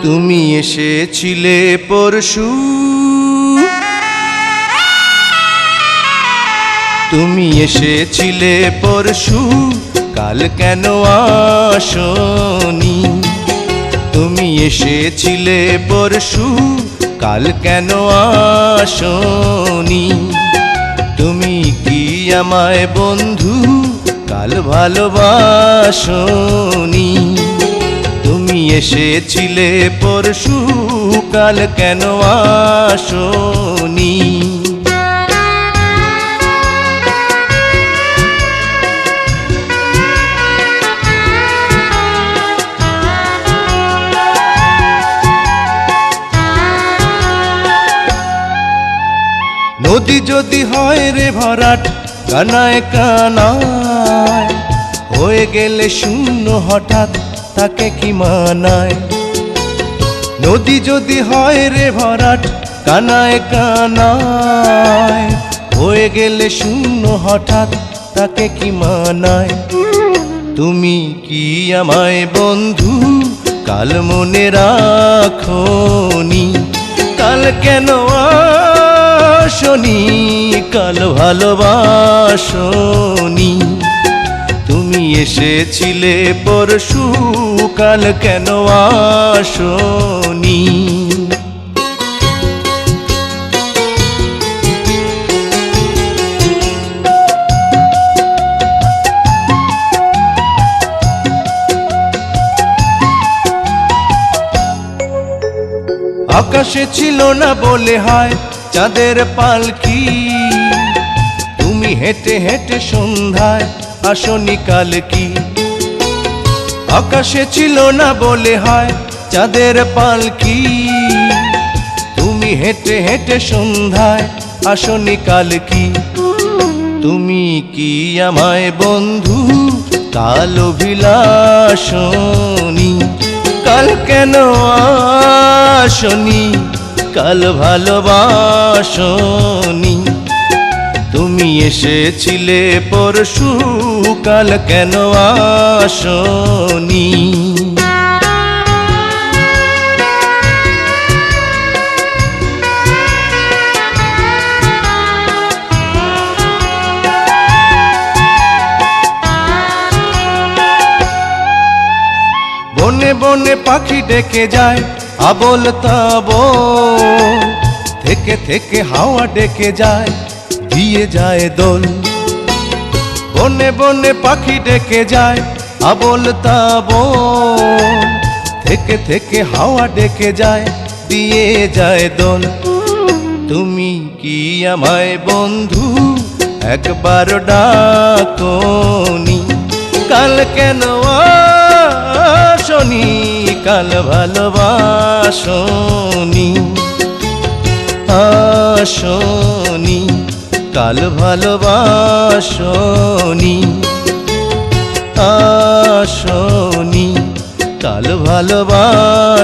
তুমি এসেছিলে পরশু, তুমি এসেছিলে পরশু, কাল কেন আসনি? তুমি এসেছিলে পরশু, কাল কেন আসনি? তুমি কি আমায় বন্ধু কাল ভালোবাসনি? তুমি এসেছিলে পরশু, কাল কেন আসনি? নদী যদি হয় রে ভরাট কানায় কানায়, হয়ে গেলে শূন্য হঠাৎ তাকে কি মানায়? নদী যদি হয় রে ভরাট কানায় কানায়, হয়ে গেলে শূন্য হঠাৎ তাকে কি মানায়? তুমি কি আমায় বন্ধু কাল মনে রাখোনি? কাল কেন আসনি? কাল ভালোবাসনি? তুমি এসেছিলে পরশু, কাল কেন আসনি? আকাশে ছিল না বলে হয় চাঁদের পালকি, তুমি হেঁটে হেঁটে সন্ধ্যায় আসনি কাল কি? আকাশে ছিল না বলে হয় চাঁদের পালকি, তুমি হেঁটে হেঁটে সন্ধ্যায় আসনি কাল কি? তুমি কি আমায় বন্ধু কাল অভিলাষনি? কাল কেন আসনি? কাল ভালোবাসনি? তুমি এসেছিলে পরশু, কাল কেন আসনি? বনে বনে পাখি ডেকে যায় আবোল তাবোল, থেকে থেকে হাওয়া ডেকে যায় দিয়ে যায় দোল। বনে বনে পাখি ডেকে যায় আবোল তাবোল, থেকে থেকে হাওয়া ডেকে যায় দিয়ে যায় দোল। তুমি কি আমায় বন্ধু একবার ডাকনি? কাল কেন আসনি? কাল ভালোবাসনি? আসনি? কাল ভালোবাসনি? আসনি? কাল ভালোবাসনি?